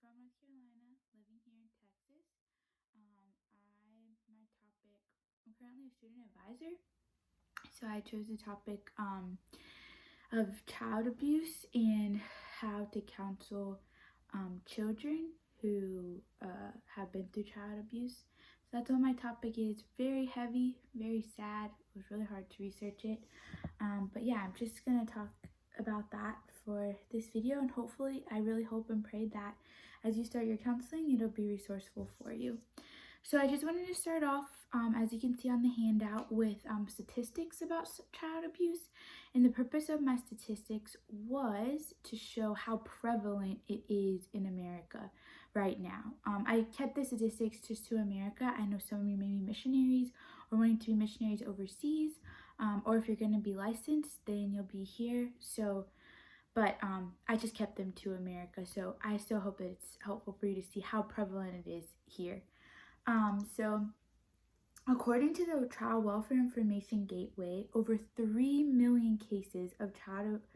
from North Carolina, living here in Texas. My topic, I'm currently a student advisor, so I chose the topic of child abuse and how to counsel children who have been through child abuse. So that's what my topic is. Very heavy, very sad. It was really hard to research it. But yeah, I'm just gonna talk about that for this video, and hopefully I really hope and pray that as you start your counseling, it'll be resourceful for you. So I just wanted to start off, as you can see on the handout, with statistics about child abuse. And the purpose of my statistics was to show how prevalent it is in America right now. I kept the statistics just to America. I know some of you may be missionaries or wanting to be missionaries overseas, or if you're going to be licensed, then you'll be here. But I just kept them to America. So I still hope that it's helpful for you to see how prevalent it is here. So according to the Child Welfare Information Gateway, over 3 million cases of child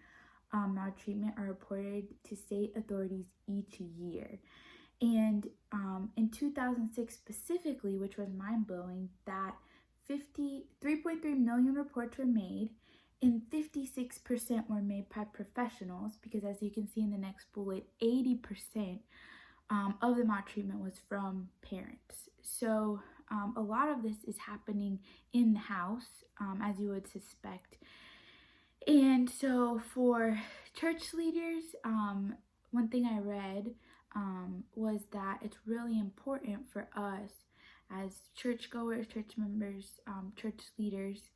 maltreatment are reported to state authorities each year. And in 2006 specifically, which was mind-blowing, that 3.3 million reports were made, and 56% were made by professionals, because as you can see in the next bullet, 80% of the maltreatment was from parents. So a lot of this is happening in the house, as you would suspect. And so for church leaders, one thing I read was that it's really important for us as churchgoers, church members, church leaders,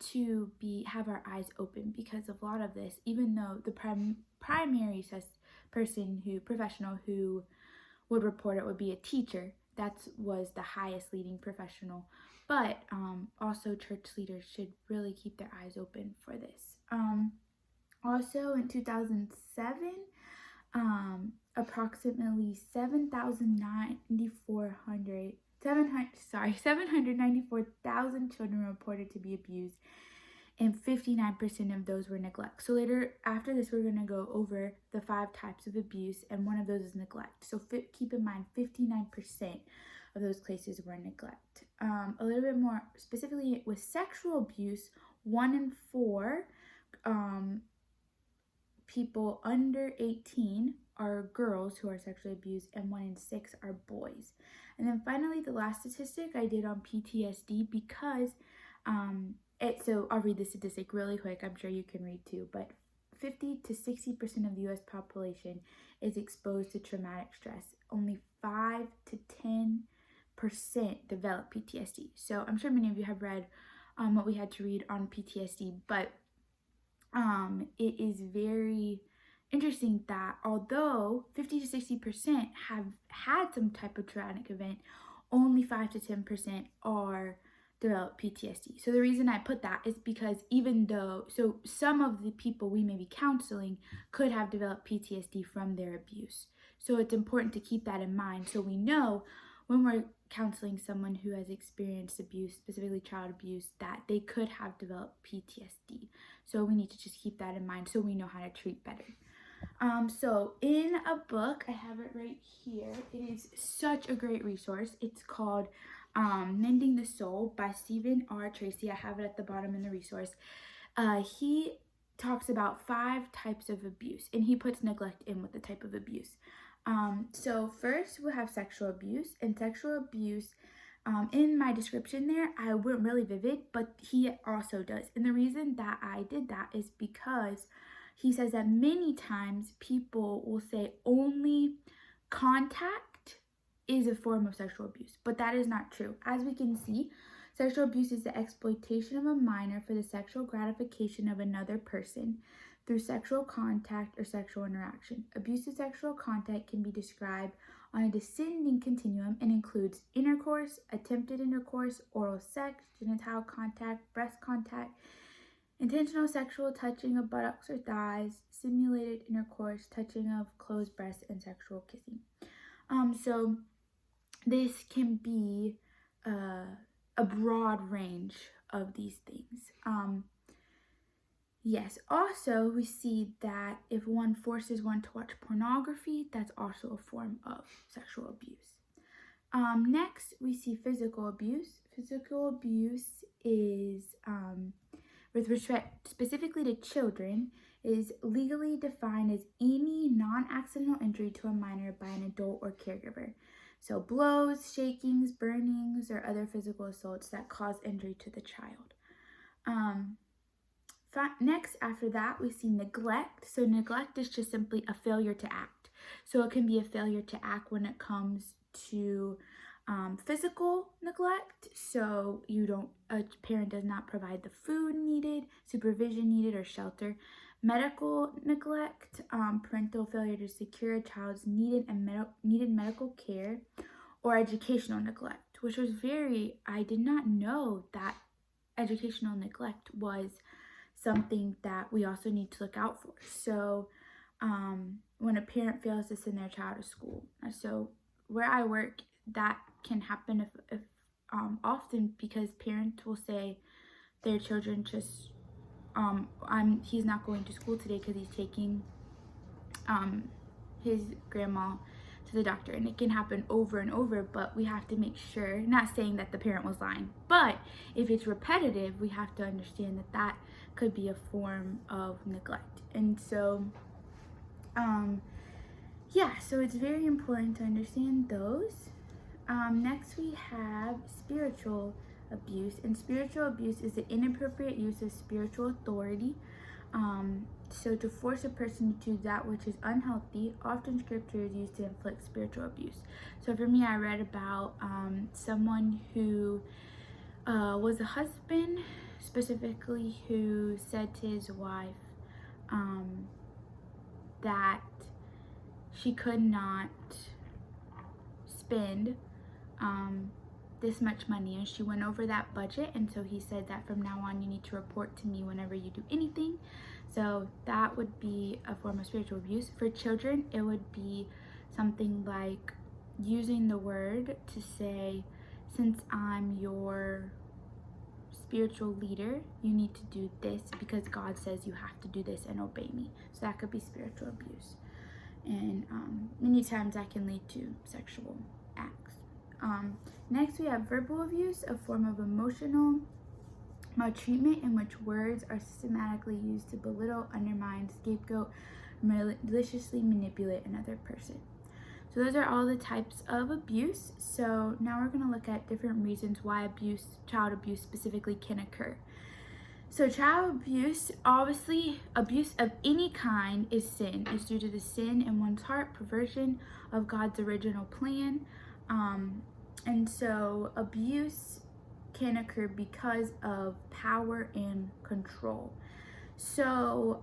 to have our eyes open, because of a lot of this, even though the primary professional who would report it would be a teacher, that was the highest leading professional, but also church leaders should really keep their eyes open for this. Also in 2007, approximately 794,000 children reported to be abused, and 59% of those were neglect. So later, after this, we're going to go over the 5 types of abuse, and one of those is neglect. So keep in mind, 59% of those cases were neglect. A little bit more specifically with sexual abuse, 1 in 4 people under 18 are girls who are sexually abused, and 1 in 6 are boys. And then finally, the last statistic I did on PTSD, because so I'll read the statistic really quick. I'm sure you can read too, but 50 to 60% of the U.S. population is exposed to traumatic stress. Only 5 to 10% develop PTSD. So I'm sure many of you have read what we had to read on PTSD, but it is very interesting that although 50 to 60% have had some type of traumatic event, only 5 to 10% are develop PTSD. So the reason I put that is because some of the people we may be counseling could have developed PTSD from their abuse. So it's important to keep that in mind, so we know when we're counseling someone who has experienced abuse, specifically child abuse, that they could have developed PTSD. So we need to just keep that in mind so we know how to treat better. So in a book, I have it right here. It is such a great resource. It's called Mending the Soul by Stephen R. Tracy. I have it at the bottom in the resource. He talks about 5 types of abuse, and he puts neglect in with the type of abuse. So first we'll have sexual abuse, and sexual abuse, in my description there, I wasn't really vivid, but he also does. And the reason that I did that is because he says that many times people will say only contact is a form of sexual abuse, but that is not true. As we can see, sexual abuse is the exploitation of a minor for the sexual gratification of another person through sexual contact or sexual interaction. Abusive sexual contact can be described on a descending continuum and includes intercourse, attempted intercourse, oral sex, genital contact, breast contact, intentional sexual touching of buttocks or thighs, simulated intercourse, touching of closed breasts, and sexual kissing. So this can be a broad range of these things. Yes, also we see that if one forces one to watch pornography, that's also a form of sexual abuse. Next, we see physical abuse. Physical abuse is, with respect specifically to children, is legally defined as any non-accidental injury to a minor by an adult or caregiver. So blows, shakings, burnings, or other physical assaults that cause injury to the child. Next, after that, we see neglect. So neglect is just simply a failure to act. So it can be a failure to act when it comes to physical neglect. So a parent does not provide the food needed, supervision needed, or shelter. Medical neglect, parental failure to secure a child's needed medical care, or educational neglect, which was I did not know that educational neglect was something that we also need to look out for. So when a parent fails to send their child to school. So where I work, that can happen if often, because parents will say their children just, he's not going to school today because he's taking his grandma to the doctor. And it can happen over and over, but we have to make sure, not saying that the parent was lying, but if it's repetitive, we have to understand that that could be a form of neglect. And so yeah, so it's very important to understand those. Next we have spiritual abuse, and spiritual abuse is the inappropriate use of spiritual authority. So to force a person to do that which is unhealthy. Often scripture is used to inflict spiritual abuse. So for me, I read about someone who was a husband, specifically, who said to his wife that she could not spend this much money, and she went over that budget. And so he said that from now on you need to report to me whenever you do anything. So that would be a form of spiritual abuse. For children, it would be something like using the word to say, since I'm your spiritual leader, you need to do this because God says you have to do this and obey me. So that could be spiritual abuse. And many times that can lead to sexual acts. Next, we have verbal abuse, a form of emotional maltreatment in which words are systematically used to belittle, undermine, scapegoat, maliciously manipulate another person. So those are all the types of abuse. So now we're going to look at different reasons why child abuse specifically can occur. So child abuse, obviously, abuse of any kind is sin. It's due to the sin in one's heart, perversion of God's original plan. And so abuse can occur because of power and control. So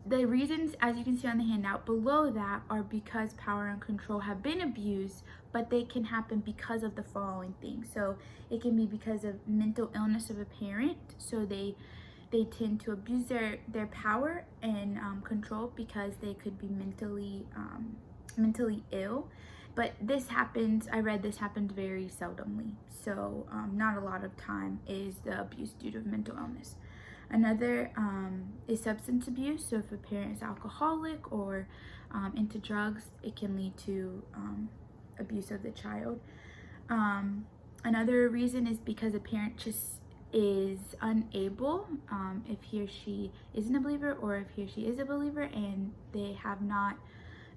the reasons, as you can see on the handout below that, are because power and control have been abused, but they can happen because of the following things. So it can be because of mental illness of a parent. So they tend to abuse their power and control because they could be mentally ill. But this happens, I read this happens very seldomly. So not a lot of time is the abuse due to mental illness. Another is substance abuse. So if a parent is alcoholic or into drugs, it can lead to abuse of the child. Another reason is because a parent just is unable, if he or she isn't a believer, or if he or she is a believer and they have not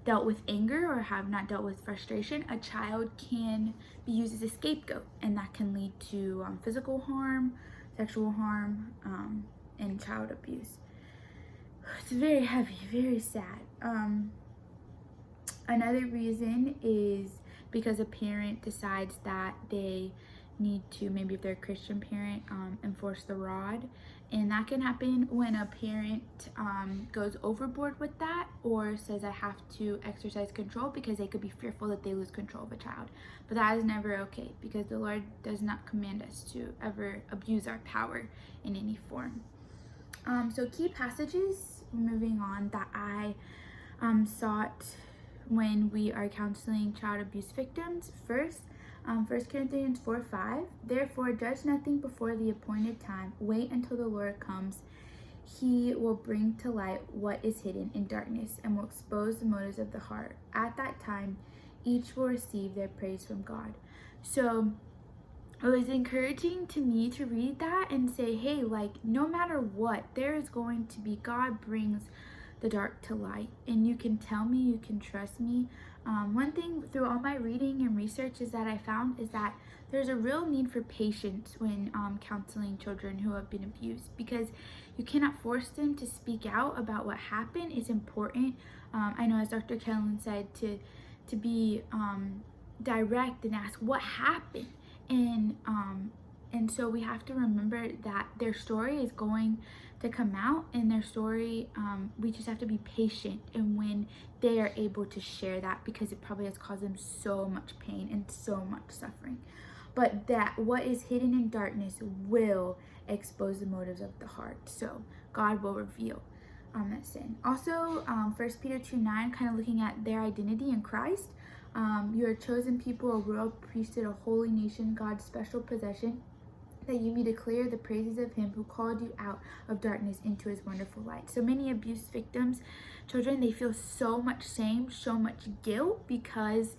dealt with anger or have not dealt with frustration, a child can be used as a scapegoat, and that can lead to physical harm, sexual harm, and child abuse. It's very heavy, very sad. Another reason is because a parent decides that they need to, maybe if they're a Christian parent, enforce the rod. And that can happen when a parent goes overboard with that, or says I have to exercise control because they could be fearful that they lose control of a child. But that is never okay, because the Lord does not command us to ever abuse our power in any form. So key passages, moving on, that I sought when we are counseling child abuse victims. First, 1 Corinthians 4:5. Therefore, judge nothing before the appointed time. Wait until the Lord comes, he will bring to light what is hidden in darkness and will expose the motives of the heart. At that time, each will receive their praise from God. So it was encouraging to me to read that and say, hey, like, no matter what, there is going to be, God brings the dark to light, and you can tell me, you can trust me. One thing through all my reading and research is that I found is that there's a real need for patience when counseling children who have been abused, because you cannot force them to speak out about what happened. It's important. I know, as Dr. Kellen said, to be direct and ask what happened, and so we have to remember that their story is going to come out, and their story, we just have to be patient and when they are able to share that, because it probably has caused them so much pain and so much suffering. But that what is hidden in darkness will expose the motives of the heart. So God will reveal that sin. Also, 1 Peter 2:9, kind of looking at their identity in Christ. You are a chosen people, a royal priesthood, a holy nation, God's special possession, that you may declare the praises of him who called you out of darkness into his wonderful light. So many abuse victims, children, they feel so much shame, so much guilt, because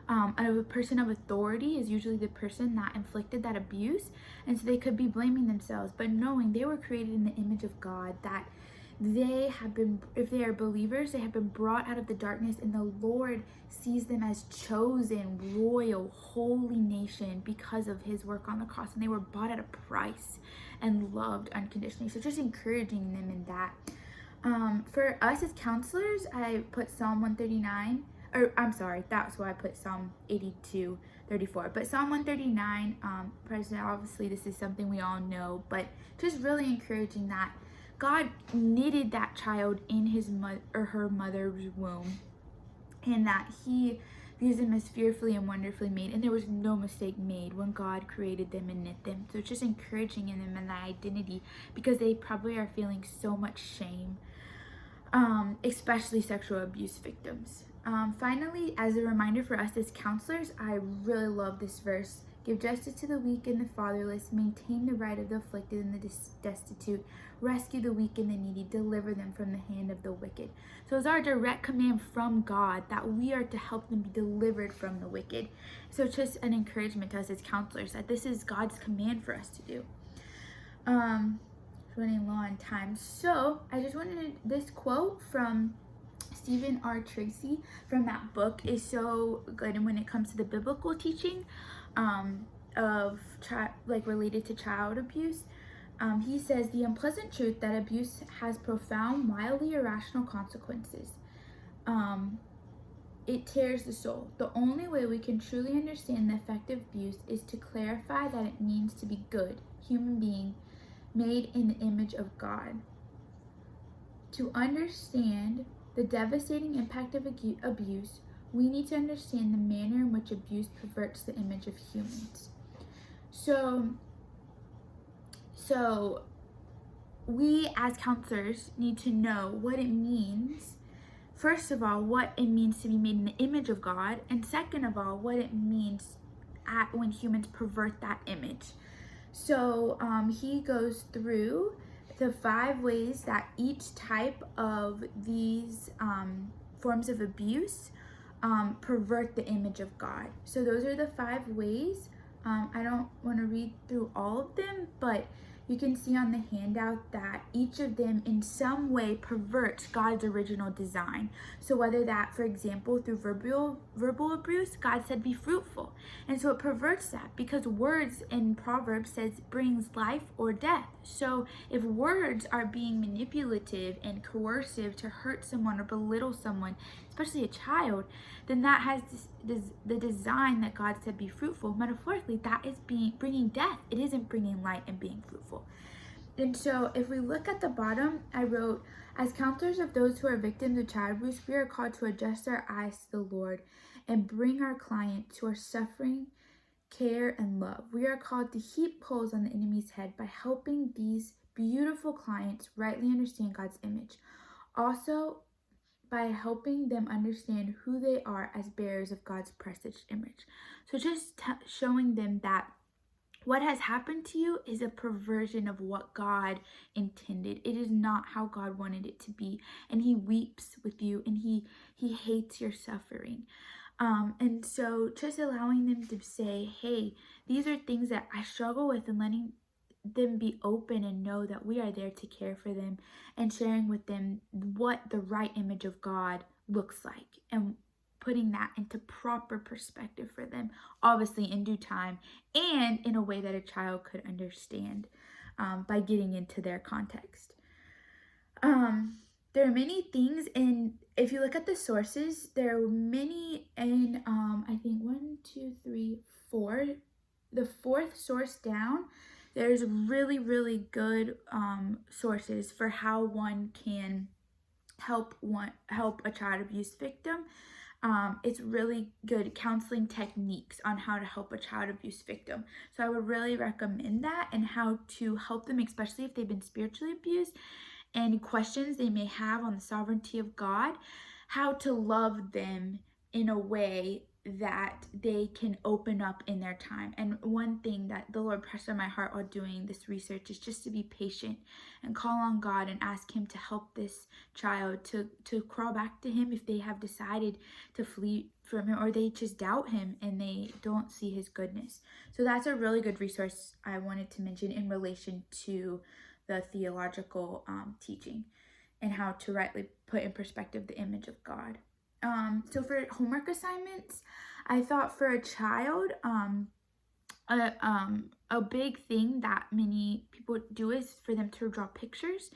a person of authority is usually the person that inflicted that abuse, and so they could be blaming themselves, but knowing they were created in the image of God, that they have been, if they are believers, they have been brought out of the darkness, and the Lord sees them as chosen, royal, holy nation because of his work on the cross, and they were bought at a price and loved unconditionally. So just encouraging them in that. For us as counselors, I put Psalm 139, or I'm sorry, that's why I put Psalm 82:34. But Psalm 139, President, obviously this is something we all know, but just really encouraging that God knitted that child in his her mother's womb, and that he views them as fearfully and wonderfully made, and there was no mistake made when God created them and knit them. So it's just encouraging in them and that identity, because they probably are feeling so much shame, especially sexual abuse victims. Finally, as a reminder for us as counselors, I really love this verse. Give justice to the weak and the fatherless, maintain the right of the afflicted and the destitute, rescue the weak and the needy, deliver them from the hand of the wicked. So it's our direct command from God that we are to help them be delivered from the wicked. So it's just an encouragement to us as counselors that this is God's command for us to do. Running low on time. So I just wanted this quote from Stephen R. Tracy from that book is so good, and when it comes to the biblical teaching of related to child abuse, he says, the unpleasant truth that abuse has profound, wildly irrational consequences. It tears the soul. The only way we can truly understand the effect of abuse is to clarify that it means to be good, human being, made in the image of God. To understand the devastating impact of abuse, we need to understand the manner in which abuse perverts the image of humans. So we as counselors need to know what it means. First of all, what it means to be made in the image of God, and second of all, what it means when humans pervert that image. So he goes through the 5 ways that each type of these forms of abuse pervert the image of God. So those are the 5 ways. I don't want to read through all of them, but you can see on the handout that each of them in some way perverts God's original design. So whether that, for example, through verbal abuse, God said be fruitful. And so it perverts that, because words in Proverbs says brings life or death. So if words are being manipulative and coercive to hurt someone or belittle someone, especially a child, then that has the design that God said be fruitful. Metaphorically, that is bringing death. It isn't bringing light and being fruitful. And so if we look at the bottom, I wrote, as counselors of those who are victims of child abuse, we are called to adjust our eyes to the Lord and bring our client to our suffering, care, and love. We are called to heap coals on the enemy's head by helping these beautiful clients rightly understand God's image. Also, by helping them understand who they are as bearers of God's precious image. So just showing them that what has happened to you is a perversion of what God intended. It is not how God wanted it to be. And he weeps with you, and he hates your suffering. And so just allowing them to say, hey, these are things that I struggle with, and letting them be open and know that we are there to care for them, and sharing with them what the right image of God looks like, and putting that into proper perspective for them, obviously in due time and in a way that a child could understand, by getting into their context. There are many things, and if you look at the sources, there are many in, I think 1, 2, 3, 4, the fourth source down, there's really, really good sources for how one can help a child abuse victim. It's really good counseling techniques on how to help a child abuse victim. So I would really recommend that, and how to help them, especially if they've been spiritually abused, and questions they may have on the sovereignty of God, how to love them in a way that they can open up in their time. And one thing that the Lord pressed on my heart while doing this research is just to be patient and call on God and ask him to help this child to crawl back to him if they have decided to flee from him, or they just doubt him and they don't see his goodness. So that's a really good resource I wanted to mention in relation to the theological teaching, and how to rightly put in perspective the image of God. So for homework assignments, I thought for a child, a big thing that many people do is for them to draw pictures.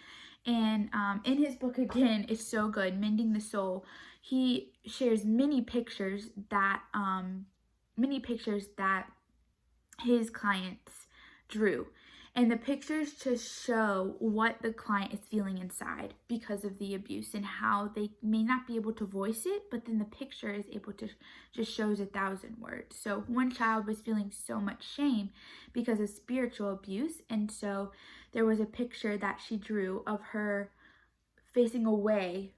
And in his book, again, it's so good, Mending the Soul, he shares many pictures that his clients drew. And the pictures just show what the client is feeling inside because of the abuse, and how they may not be able to voice it, but then the picture is able to just shows 1,000 words. So one child was feeling so much shame because of spiritual abuse, and so there was a picture that she drew of her facing away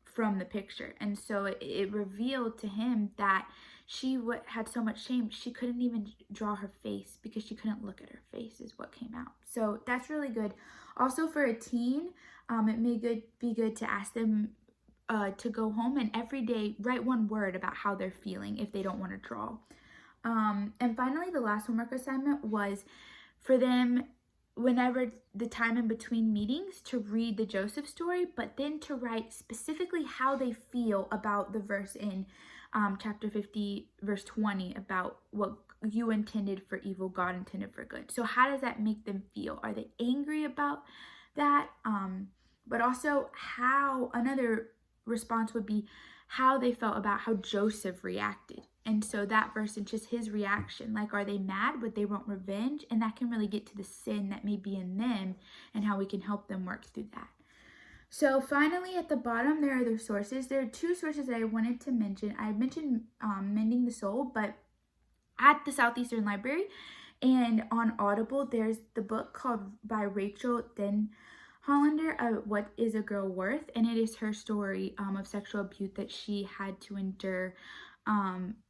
from the picture. And so it revealed to him that she had so much shame, she couldn't even draw her face because she couldn't look at her face, is what came out. So that's really good. Also for a teen, it may be good to ask them to go home and every day write one word about how they're feeling if they don't want to draw. And finally, the last homework assignment was for them, whenever the time in between meetings, to read the Joseph story, but then to write specifically how they feel about the verse in chapter 50, verse 20, about what you intended for evil, God intended for good. So how does that make them feel? Are they angry about that? But also how another response would be how they felt about how Joseph reacted. And so that verse and just his reaction, like, are they mad? Would they want revenge? And that can really get to the sin that may be in them and how we can help them work through that. So finally, at the bottom, there are the sources. There are two sources that I wanted to mention. I mentioned Mending the Soul, but at the Southeastern Library and on Audible, there's the book called by Rachel Denhollander, What is a Girl Worth? And it is her story of sexual abuse that she had to endure.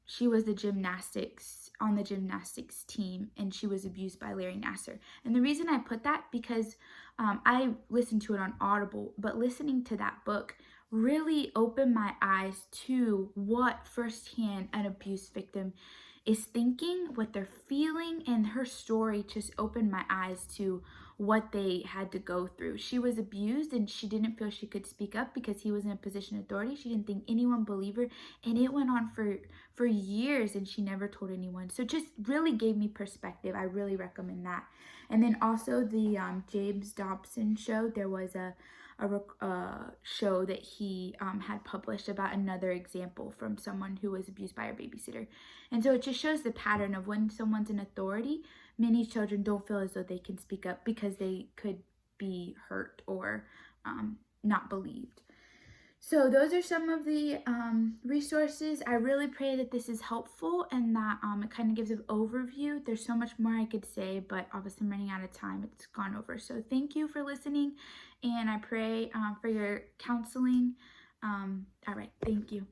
She was on the gymnastics team, and she was abused by Larry Nassar. And the reason I put that, because I listened to it on Audible, but listening to that book really opened my eyes to what firsthand an abuse victim is thinking, what they're feeling, and her story just opened my eyes to what they had to go through. She was abused and she didn't feel she could speak up because he was in a position of authority. She didn't think anyone believed her, and it went on for years and she never told anyone. So just really gave me perspective. I really recommend that. And then also the James Dobson show, there was a show that he had published about another example from someone who was abused by her babysitter. And so it just shows the pattern of when someone's in authority, many children don't feel as though they can speak up because they could be hurt or not believed. So those are some of the resources. I really pray that this is helpful and that it kind of gives an overview. There's so much more I could say, but obviously I'm running out of time. It's gone over. So thank you for listening, and I pray for your counseling. All right, thank you.